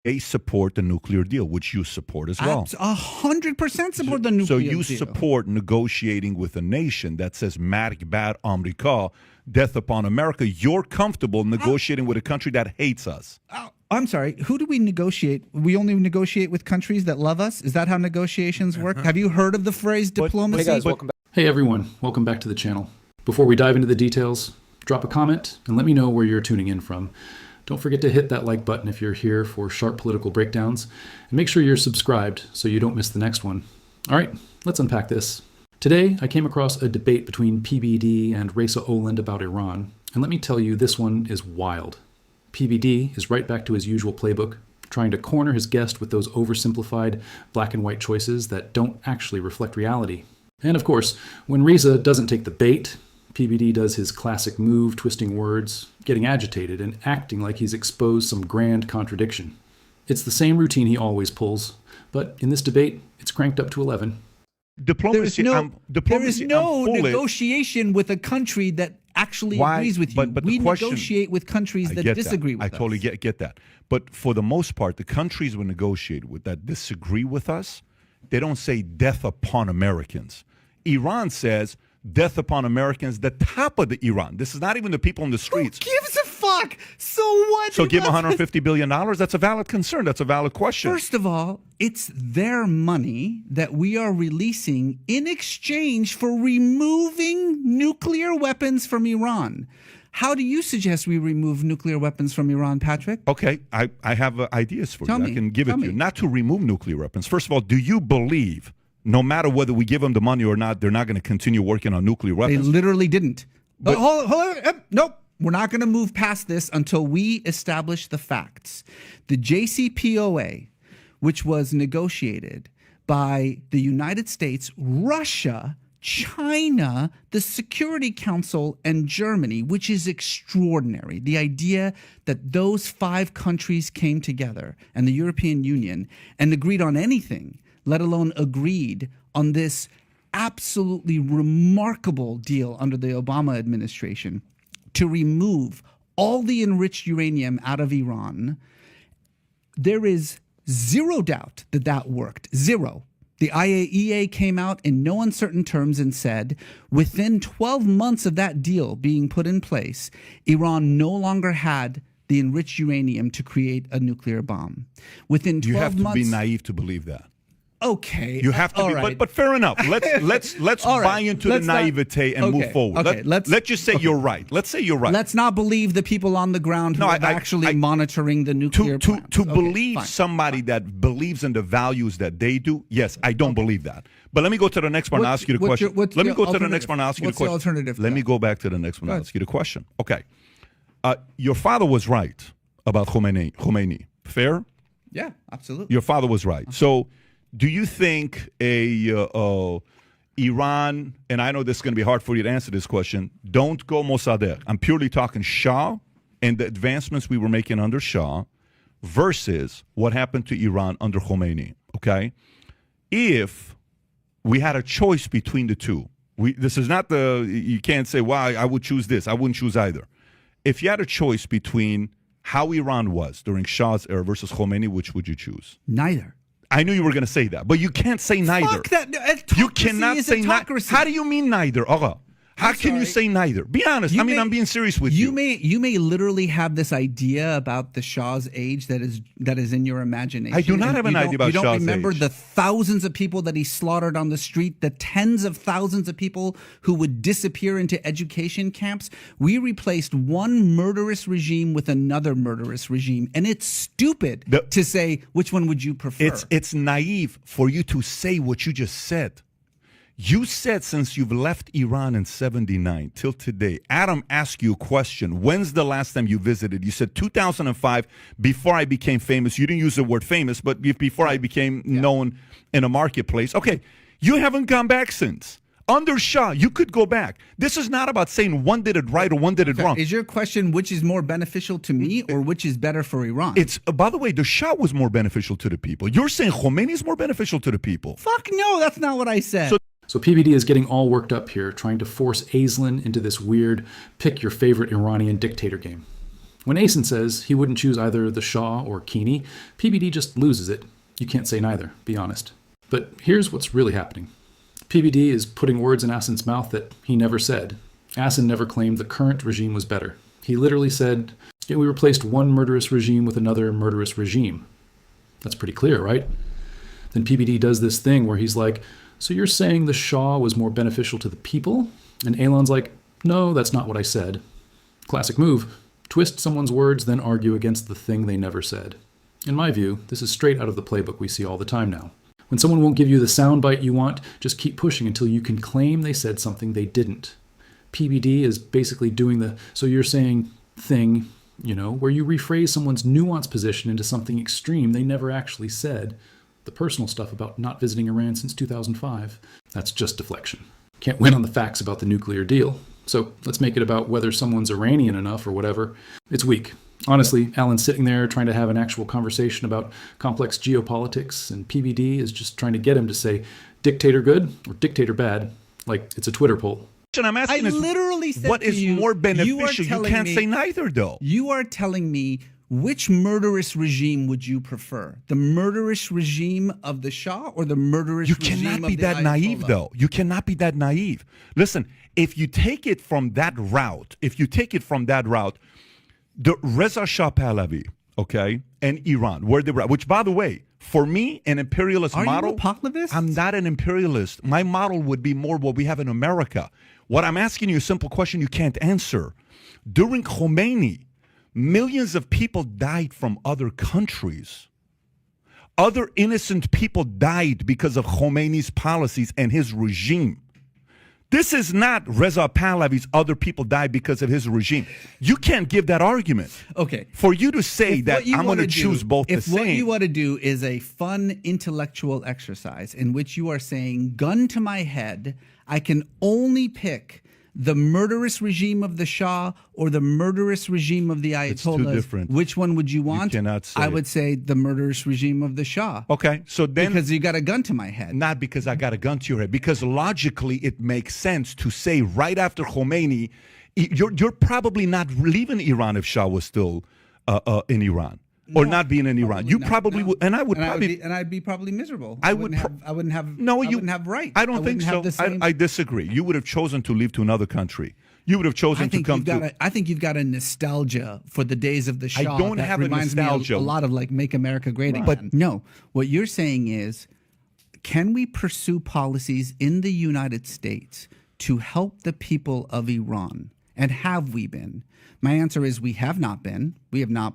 They support the nuclear deal, which you support as well. 100% support the nuclear deal. So you support negotiating with a nation that says "Mark bad America, death upon America." You're comfortable negotiating with a country that hates us. I'm sorry. Who do we negotiate? We only negotiate with countries that love us? Is that how negotiations work? Have you heard of the phrase diplomacy? Hey guys, welcome back. Hey everyone, welcome back to the channel. Before we dive into the details, drop a comment and let me know where you're tuning in from. Don't forget to hit that like button if you're here for sharp political breakdowns, and make sure you're subscribed so you don't miss the next one. All right, let's unpack this. Today, I came across a debate between PBD and Reza Aslan about Iran, and let me tell you, this one is wild. PBD is right back to his usual playbook, trying to corner his guest with those oversimplified black and white choices that don't actually reflect reality. And of course, when Reza doesn't take the bait, PBD does his classic move, twisting words, getting agitated, and acting like he's exposed some grand contradiction. It's the same routine he always pulls, but in this debate, it's cranked up to 11. Diplomacy. There is no negotiation with a country that actually agrees with you. But we negotiate with countries that disagree with us. I totally get that. But for the most part, the countries we negotiate with that disagree with us, they don't say death upon Americans. Iran says death upon Americans, the top of the Iran. This is not even the people in the streets. Who gives a fuck? So what? So give $150 billion? That's a valid concern. That's a valid question. First of all, it's their money that we are releasing in exchange for removing nuclear weapons from Iran. How do you suggest we remove nuclear weapons from Iran, Patrick? Okay, I have ideas for you. I can give it to you. Not to remove nuclear weapons. First of all, do you believe no matter whether we give them the money or not, they're not going to continue working on nuclear weapons? They literally didn't. But hold on. Nope. We're not going to move past this until we establish the facts. The JCPOA, which was negotiated by the United States, Russia, China, the Security Council, and Germany, which is extraordinary. The idea that those 5 countries came together, and the European Union, and agreed on anything, let alone agreed on this absolutely remarkable deal under the Obama administration to remove all the enriched uranium out of Iran. There is zero doubt that that worked. Zero. The IAEA came out in no uncertain terms and said, within 12 months of that deal being put in place, Iran no longer had the enriched uranium to create a nuclear bomb. Within 12 months... You have to be naive to believe that. Okay. You have to be, right. but fair enough. Let's buy into the naivete and move forward. Okay, let's just say you're right. Let's say you're right. Let's not believe the people on the ground who are actually monitoring the nuclear plants. To believe somebody that believes in the values that they do, yes, I don't believe that. But let me go to the next one and ask you the question. Let me go to the next one and ask you the question. What's the alternative? Let me go back to the next one and ask you the question. Okay. Your father was right about Khomeini. Fair? Yeah, absolutely. Your father was right. So do you think Iran, and I know this is going to be hard for you to answer this question, don't go Mossadegh. I'm purely talking Shah and the advancements we were making under Shah versus what happened to Iran under Khomeini, okay? If we had a choice between the two, this is not you can't say, well, I would choose this. I wouldn't choose either. If you had a choice between how Iran was during Shah's era versus Khomeini, which would you choose? Neither. I knew you were going to say that, but you can't say neither. Fuck that. You cannot say neither. How do you mean neither? How can you say neither? Be honest. I'm being serious with you. You may literally have this idea about the Shah's age that is in your imagination. I do not have an idea about Shah's age. You don't remember the thousands of people that he slaughtered on the street, the tens of thousands of people who would disappear into education camps. We replaced one murderous regime with another murderous regime, and it's stupid to say which one would you prefer. It's naive for you to say what you just said. You said since you've left Iran in 79 till today, Adam asked you a question. When's the last time you visited? You said 2005, before I became famous. You didn't use the word famous, but before I became known in a marketplace. Okay, you haven't gone back since. Under Shah, you could go back. This is not about saying one did it right or one did it wrong. Is your question which is more beneficial to me or which is better for Iran? It's by the way, the Shah was more beneficial to the people. You're saying Khomeini is more beneficial to the people. Fuck no, that's not what I said. So PBD is getting all worked up here, trying to force Aslan into this weird pick your favorite Iranian dictator game. When Asen says he wouldn't choose either the Shah or Kini, PBD just loses it. You can't say neither, be honest. But here's what's really happening. PBD is putting words in Asen's mouth that he never said. Asen never claimed the current regime was better. He literally said, we replaced one murderous regime with another murderous regime. That's pretty clear, right? Then PBD does this thing where he's like, so you're saying the Shah was more beneficial to the people? And Elon's like, no, that's not what I said. Classic move. Twist someone's words, then argue against the thing they never said. In my view, this is straight out of the playbook we see all the time now. When someone won't give you the soundbite you want, just keep pushing until you can claim they said something they didn't. PBD is basically doing the so you're saying thing, where you rephrase someone's nuanced position into something extreme they never actually said. The personal stuff about not visiting Iran since 2005, that's just deflection. Can't win on the facts about the nuclear deal. So let's make it about whether someone's Iranian enough or whatever. It's weak. Honestly, Alan's sitting there trying to have an actual conversation about complex geopolitics, and PBD is just trying to get him to say dictator good or dictator bad, like it's a Twitter poll. I'm asking I literally said what to is you, more beneficial? You can't say neither, though. You are telling me which murderous regime would you prefer? The murderous regime of the Shah or the murderous regime of the Ayatollah? You cannot be that naive, though. You cannot be that naive. Listen, if you take it from that route, the Reza Shah Pahlavi, okay, and Iran, where they were, which, by the way, for me, an imperialist model. Are you a Pahlavist? I'm not an imperialist. My model would be more what we have in America. What I'm asking you, a simple question you can't answer. During Khomeini, millions of people died from other countries. Other innocent people died because of Khomeini's policies and his regime. This is not Reza Pahlavi's other people died because of his regime. You can't give that argument. Okay. For you to say that I'm going to choose both the same. If what you want to do is a fun intellectual exercise in which you are saying, gun to my head, I can only pick the murderous regime of the Shah or the murderous regime of the Ayatollahs. It's too different. Which one would you want? You cannot say I would say the murderous regime of the Shah. Okay, so then... Because you got a gun to my head. Not because I got a gun to your head. Because logically it makes sense to say right after Khomeini, you're probably not leaving Iran if Shah was still in Iran. Or not being in Iran. You probably would, and I would probably... And I'd be probably miserable. I wouldn't have rights. I don't think so. I disagree. You would have chosen to leave to another country. You would have chosen to come to... I think you've got a nostalgia for the days of the Shah. I don't have a nostalgia. Me a lot of like Make America Great Again. But no, what you're saying is, can we pursue policies in the United States to help the people of Iran? And have we been? My answer is we have not been. We have not.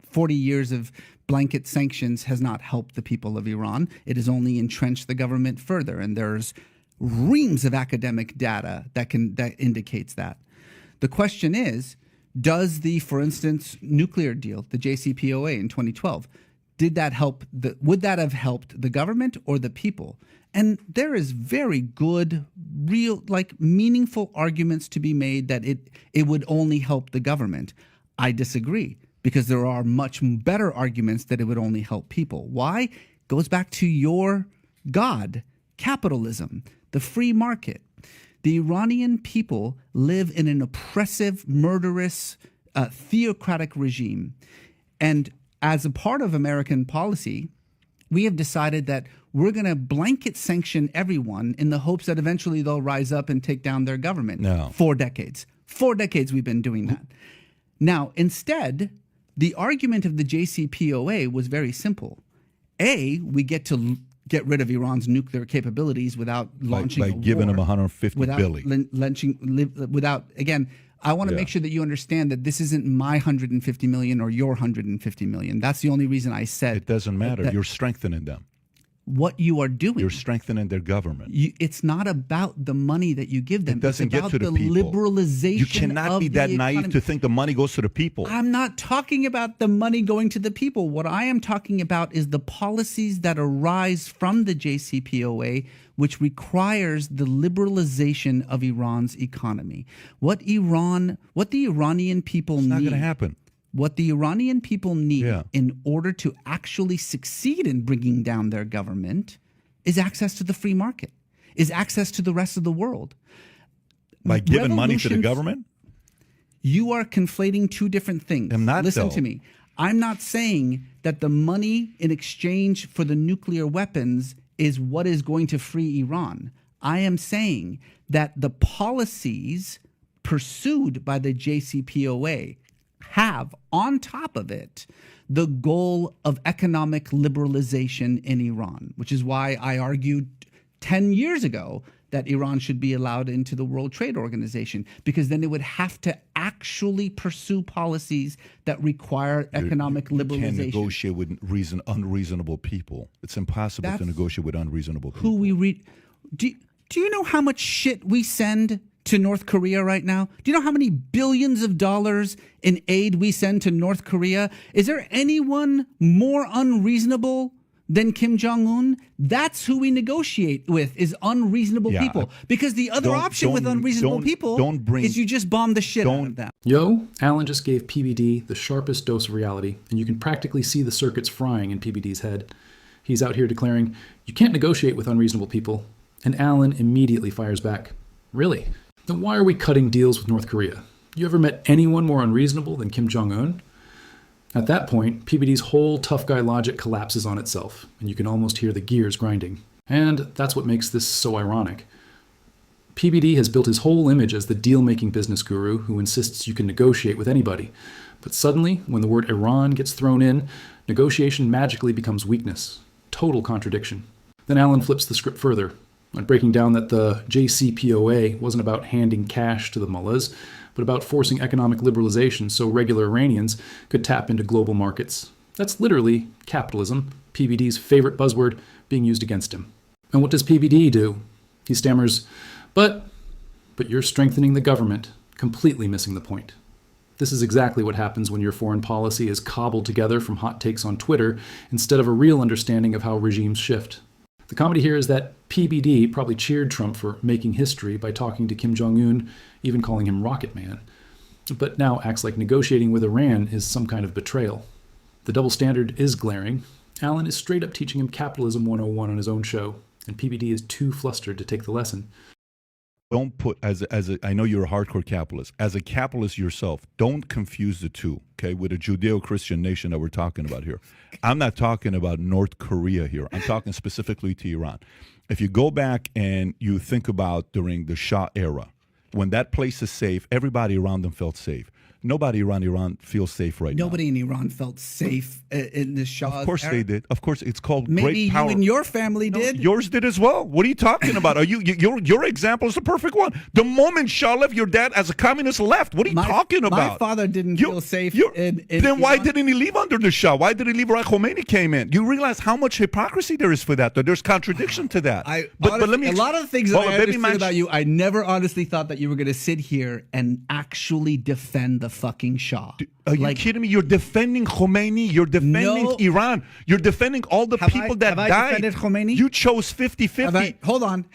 40 years of blanket sanctions has not helped the people of Iran. It has only entrenched the government further. And there's reams of academic data that indicates that. The question is, does the, for instance, nuclear deal, the JCPOA in 2012, would that have helped the government or the people? And there is very good, real, meaningful arguments to be made that it would only help the government. I disagree, because there are much better arguments that it would only help people. Why? Goes back to your God, capitalism, the free market. The Iranian people live in an oppressive, murderous, theocratic regime. And as a part of American policy, we have decided that we're going to blanket sanction everyone in the hopes that eventually they'll rise up and take down their government. No. 4 decades. 4 decades we've been doing that. Now, instead, the argument of the JCPOA was very simple. A, we get to get rid of Iran's nuclear capabilities without launching a war. By giving them $150 billion. Without, again, I want to make sure that you understand that this isn't my 150 million or your 150 million. That's the only reason I said. It doesn't matter. You're strengthening them. What you are doing. You're strengthening their government. It's not about the money that you give them. It doesn't get to the people. Liberalization. You cannot be that naive to think the money goes to the people. I'm not talking about the money going to the people. What I am talking about is the policies that arise from the JCPOA, which requires the liberalization of Iran's economy. What the Iranian people need. It's not going to happen. What the Iranian people need in order to actually succeed in bringing down their government is access to the free market, is access to the rest of the world. By giving money to the government? You are conflating two different things. I'm not, Listen though. to me. I'm not saying that the money in exchange for the nuclear weapons is what is going to free Iran. I am saying that the policies pursued by the JCPOA have, on top of it, the goal of economic liberalization in Iran, which is why I argued 10 years ago that Iran should be allowed into the World Trade Organization, because then it would have to actually pursue policies that require economic You liberalization. can't negotiate with unreasonable people. It's impossible to That's negotiate with unreasonable people. Who we read? Do you know how much shit we send to North Korea right now? Do you know how many billions of dollars in aid we send to North Korea? Is there anyone more unreasonable than Kim Jong-un? That's who we negotiate with, is unreasonable Yeah, people. Because the other option with unreasonable people is you just bomb the shit out of them. Yo, Alan just gave PBD the sharpest dose of reality, and you can practically see the circuits frying in PBD's head. He's out here declaring, you can't negotiate with unreasonable people. And Alan immediately fires back, really? Then why are we cutting deals with North Korea? You ever met anyone more unreasonable than Kim Jong-un? At that point, PBD's whole tough guy logic collapses on itself, and you can almost hear the gears grinding. And that's what makes this so ironic. PBD has built his whole image as the deal-making business guru who insists you can negotiate with anybody. But suddenly, when the word Iran gets thrown in, negotiation magically becomes weakness. Total contradiction. Then Alan flips the script further, on breaking down that the JCPOA wasn't about handing cash to the mullahs, but about forcing economic liberalization so regular Iranians could tap into global markets. That's literally capitalism, PBD's favorite buzzword, being used against him. And what does PBD do? He stammers, but you're strengthening the government, completely missing the point. This is exactly what happens when your foreign policy is cobbled together from hot takes on Twitter instead of a real understanding of how regimes shift. The comedy here is that PBD probably cheered Trump for making history by talking to Kim Jong-un, even calling him Rocket Man, but now acts like negotiating with Iran is some kind of betrayal. The double standard is glaring. Alan is straight up teaching him Capitalism 101 on his own show, and PBD is too flustered to take the lesson. Don't put, I know you're a hardcore capitalist. As a capitalist yourself, don't confuse the two, okay, with a Judeo-Christian nation that we're talking about here. I'm not talking about North Korea here. I'm talking specifically to Iran. If you go back and you think about during the Shah era, when that place is safe, everybody around them felt safe. Nobody around Iran feels safe right now. Nobody in Iran felt safe in the Shah's Of course era. they did. Of course, it's called Maybe great power. you and your family did. Yours did as well. What are you talking about? Your example is the perfect one. The moment Shah left, your dad as a communist left. What are you talking about? My father didn't feel safe in then why Iran. didn't he leave under the Shah? Why did he leave right? Khomeini came in. You realize how much hypocrisy there is for that. There's contradiction to that. But let me. A lot of the things that I understood about you, I never honestly thought that you were going to sit here and actually defend the fucking Shah. Are you kidding me? You're defending Khomeini. You're defending Iran. You're defending all the people that died. Have I defended Khomeini? You chose 50-50. Hold on.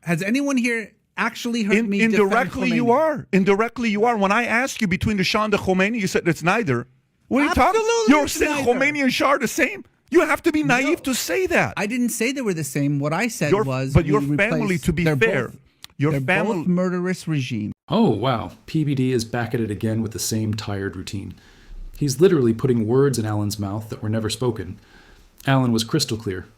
Has anyone here actually heard me indirectly defend Khomeini? You are. Indirectly you are. When I asked you between the Shah and the Khomeini, you said it's neither. What are you talking? You're saying Khomeini and Shah are the same? You have to be naive to say that. I didn't say they were the same. What I said was, but your family, to be fair, they're both murderous regime. Oh, wow. PBD is back at it again with the same tired routine. He's literally putting words in Alan's mouth that were never spoken. Alan was crystal clear.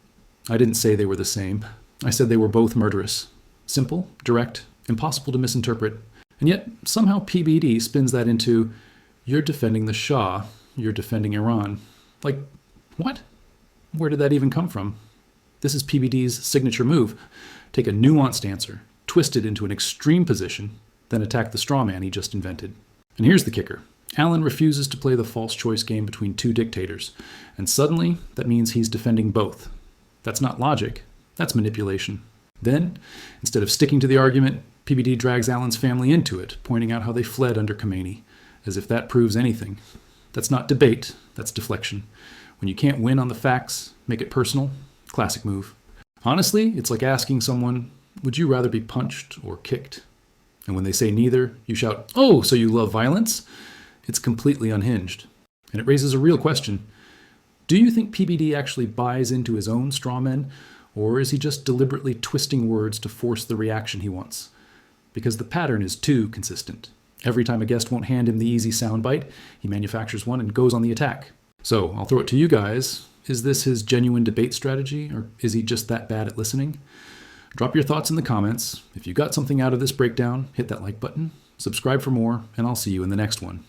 I didn't say they were the same. I said they were both murderous. Simple, direct, impossible to misinterpret. And yet, somehow PBD spins that into, you're defending the Shah, you're defending Iran. Like, what? Where did that even come from? This is PBD's signature move. Take a nuanced answer, twist it into an extreme position, then attack the straw man he just invented. And here's the kicker. Alan refuses to play the false choice game between two dictators, and suddenly that means he's defending both. That's not logic, that's manipulation. Then, instead of sticking to the argument, PBD drags Alan's family into it, pointing out how they fled under Khomeini, as if that proves anything. That's not debate, that's deflection. When you can't win on the facts, make it personal. Classic move. Honestly, it's like asking someone, would you rather be punched or kicked? And when they say neither, you shout, oh, so you love violence? It's completely unhinged. And it raises a real question. Do you think PBD actually buys into his own straw men, or is he just deliberately twisting words to force the reaction he wants? Because the pattern is too consistent. Every time a guest won't hand him the easy soundbite, he manufactures one and goes on the attack. So I'll throw it to you guys. Is this his genuine debate strategy, or is he just that bad at listening? Drop your thoughts in the comments. If you got something out of this breakdown, hit that like button, subscribe for more, and I'll see you in the next one.